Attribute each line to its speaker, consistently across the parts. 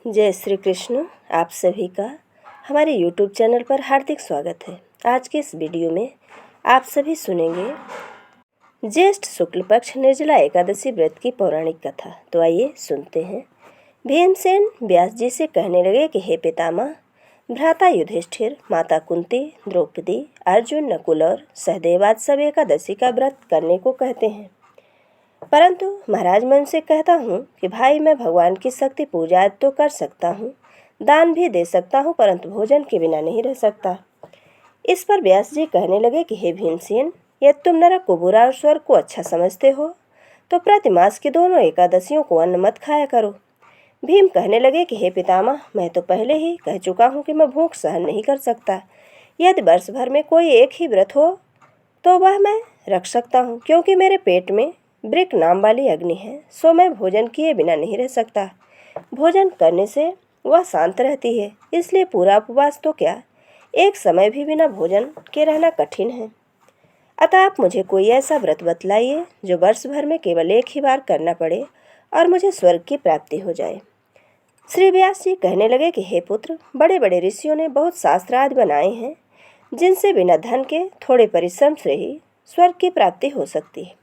Speaker 1: जय श्री कृष्ण। आप सभी का हमारे YouTube चैनल पर हार्दिक स्वागत है। आज के इस वीडियो में आप सभी सुनेंगे ज्येष्ठ शुक्ल पक्ष निर्जला एकादशी व्रत की पौराणिक कथा। तो आइए सुनते हैं। भीमसेन व्यास जी से कहने लगे कि हे पितामह, भ्राता युधिष्ठिर, माता कुंती, द्रौपदी, अर्जुन, नकुल और सहदेव आज सब एकादशी का व्रत करने को कहते हैं, परंतु महाराज मैं उनसे कहता हूँ कि भाई मैं भगवान की शक्ति पूजा तो कर सकता हूँ, दान भी दे सकता हूँ, परंतु भोजन के बिना नहीं रह सकता। इस पर व्यास जी कहने लगे कि हे भीमसेन, यदि तुम नरक को बुरा और स्वर्ग को अच्छा समझते हो तो प्रतिमास की दोनों एकादशियों को अन्न मत खाया करो। भीम कहने लगे कि हे पितामह, मैं तो पहले ही कह चुका हूँ कि मैं भूख सहन नहीं कर सकता। यदि वर्ष भर में कोई एक ही व्रत हो तो वह मैं रख सकता हूँ, क्योंकि मेरे पेट में ब्रिक नाम वाली अग्नि है, सो मैं भोजन किए बिना नहीं रह सकता। भोजन करने से वह शांत रहती है, इसलिए पूरा उपवास तो क्या, एक समय भी बिना भोजन के रहना कठिन है। अतः आप मुझे कोई ऐसा व्रत बतलाइए जो वर्ष भर में केवल एक ही बार करना पड़े और मुझे स्वर्ग की प्राप्ति हो जाए। श्री व्यास जी कहने लगे कि हे पुत्र, बड़े बड़े ऋषियों ने बहुत शास्त्र आदि बनाए हैं जिनसे बिना धन के थोड़े परिश्रम से ही स्वर्ग की प्राप्ति हो सकती है।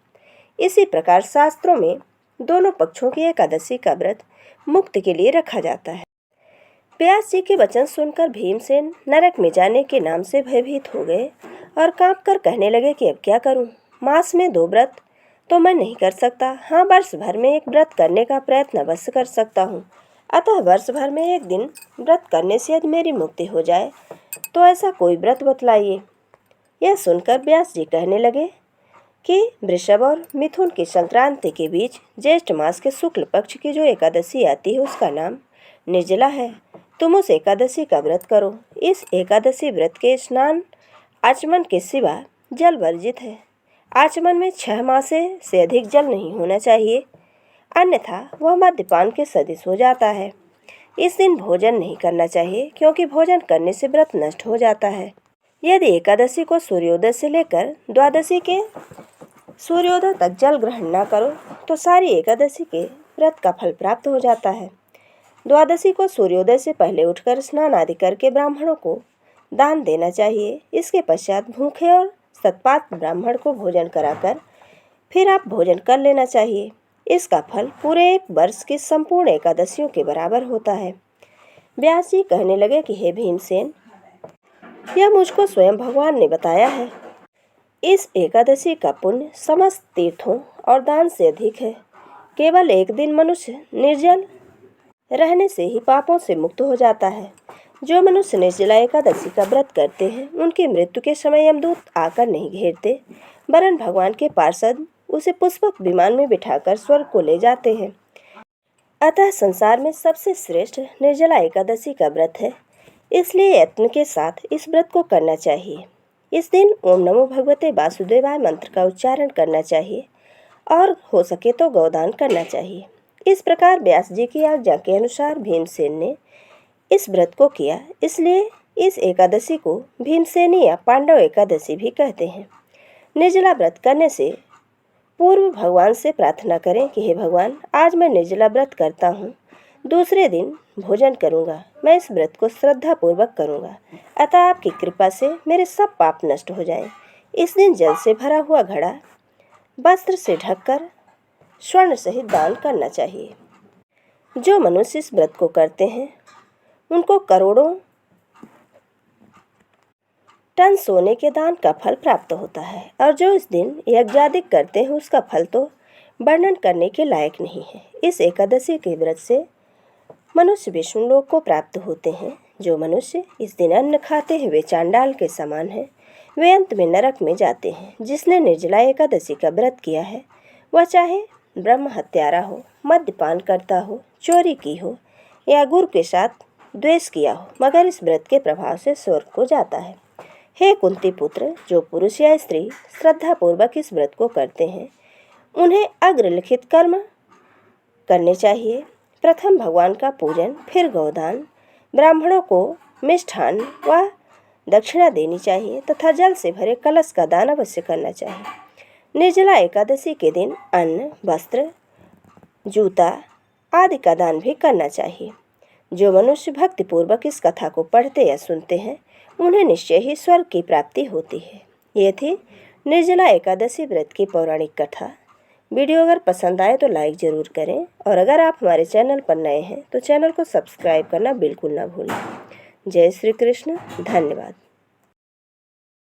Speaker 1: इसी प्रकार शास्त्रों में दोनों पक्षों की एकादशी का व्रत मुक्ति के लिए रखा जाता है। व्यास जी के वचन सुनकर भीमसेन नरक में जाने के नाम से भयभीत हो गए और कांपकर कहने लगे कि अब क्या करूं? मास में 2 व्रत तो मैं नहीं कर सकता। हाँ, वर्ष भर में एक व्रत करने का प्रयत्न अवश्य कर सकता हूँ। अतः वर्ष भर में एक दिन व्रत करने से यदि मेरी मुक्ति हो जाए तो ऐसा कोई व्रत बतलाइए। यह सुनकर व्यास जी कहने लगे कि वृषभ और मिथुन की संक्रांति के बीच ज्येष्ठ मास के शुक्ल पक्ष की जो एकादशी आती है उसका नाम निर्जला है। तुम उस एकादशी का व्रत करो। इस एकादशी व्रत के स्नान आचमन के सिवा जल वर्जित है। आचमन में 6 मासे से अधिक जल नहीं होना चाहिए, अन्यथा वह मद्यपान के सदृश हो जाता है। इस दिन भोजन नहीं करना चाहिए, क्योंकि भोजन करने से व्रत नष्ट हो जाता है। यदि एकादशी को सूर्योदय से लेकर द्वादशी के सूर्योदय तक जल ग्रहण न करो तो सारी एकादशी के व्रत का फल प्राप्त हो जाता है। द्वादशी को सूर्योदय से पहले उठकर स्नान आदि करके ब्राह्मणों को दान देना चाहिए। इसके पश्चात भूखे और सतपात ब्राह्मण को भोजन कराकर फिर आप भोजन कर लेना चाहिए। इसका फल पूरे एक वर्ष की संपूर्ण एकादशियों के बराबर होता है। व्यास जी कहने लगे कि हे भीमसेन, यह मुझको स्वयं भगवान ने बताया है। इस एकादशी का पुण्य समस्त तीर्थों और दान से अधिक है। केवल एक दिन मनुष्य निर्जल रहने से ही पापों से मुक्त हो जाता है। जो मनुष्य निर्जला एकादशी का व्रत करते हैं उनकी मृत्यु के समय यमदूत आकर नहीं घेरते, वरन भगवान के पार्षद उसे पुष्पक विमान में बिठाकर स्वर्ग को ले जाते हैं। अतः संसार में सबसे श्रेष्ठ निर्जला एकादशी का व्रत है, इसलिए यत्न के साथ इस व्रत को करना चाहिए। इस दिन ओम नमो भगवते वासुदेवाय मंत्र का उच्चारण करना चाहिए और हो सके तो गौदान करना चाहिए। इस प्रकार व्यास जी की आज्ञा के अनुसार भीमसेन ने इस व्रत को किया, इसलिए इस एकादशी को भीमसेनी या पांडव एकादशी भी कहते हैं। निर्जला व्रत करने से पूर्व भगवान से प्रार्थना करें कि हे भगवान, आज मैं निर्जला व्रत करता हूँ, दूसरे दिन भोजन करूँगा। मैं इस व्रत को श्रद्धापूर्वक करूँगा, अतः आपकी कृपा से मेरे सब पाप नष्ट हो जाएं। इस दिन जल से भरा हुआ घड़ा वस्त्र से ढककर स्वर्ण सहित दान करना चाहिए। जो मनुष्य इस व्रत को करते हैं उनको करोड़ों टन सोने के दान का फल प्राप्त होता है, और जो इस दिन यज्ञादिक करते हैं उसका फल तो वर्णन करने के लायक नहीं है। इस एकादशी के व्रत से मनुष्य विष्णु लोक को प्राप्त होते हैं। जो मनुष्य इस दिन अन्न खाते हैं वे चांडाल के समान हैं, वे अंत में नरक में जाते हैं। जिसने निर्जला एकादशी का व्रत किया है वह चाहे ब्रह्म हत्यारा हो, मद्यपान करता हो, चोरी की हो या गुरु के साथ द्वेष किया हो, मगर इस व्रत के प्रभाव से स्वर्ग को जाता है। हे कुंती पुत्र, जो पुरुष या स्त्री श्रद्धापूर्वक इस व्रत को करते हैं उन्हें अग्रलिखित कर्म करने चाहिए। प्रथम भगवान का पूजन, फिर गौदान, ब्राह्मणों को मिष्ठान व दक्षिणा देनी चाहिए तथा जल से भरे कलश का दान अवश्य करना चाहिए। निर्जला एकादशी के दिन अन्न, वस्त्र, जूता आदि का दान भी करना चाहिए। जो मनुष्य भक्तिपूर्वक इस कथा को पढ़ते या सुनते हैं उन्हें निश्चय ही स्वर्ग की प्राप्ति होती है। ये थी निर्जला एकादशी व्रत की पौराणिक कथा। वीडियो अगर पसंद आए तो लाइक ज़रूर करें और अगर आप हमारे चैनल पर नए हैं तो चैनल को सब्सक्राइब करना बिल्कुल ना भूलें। जय श्री कृष्ण। धन्यवाद।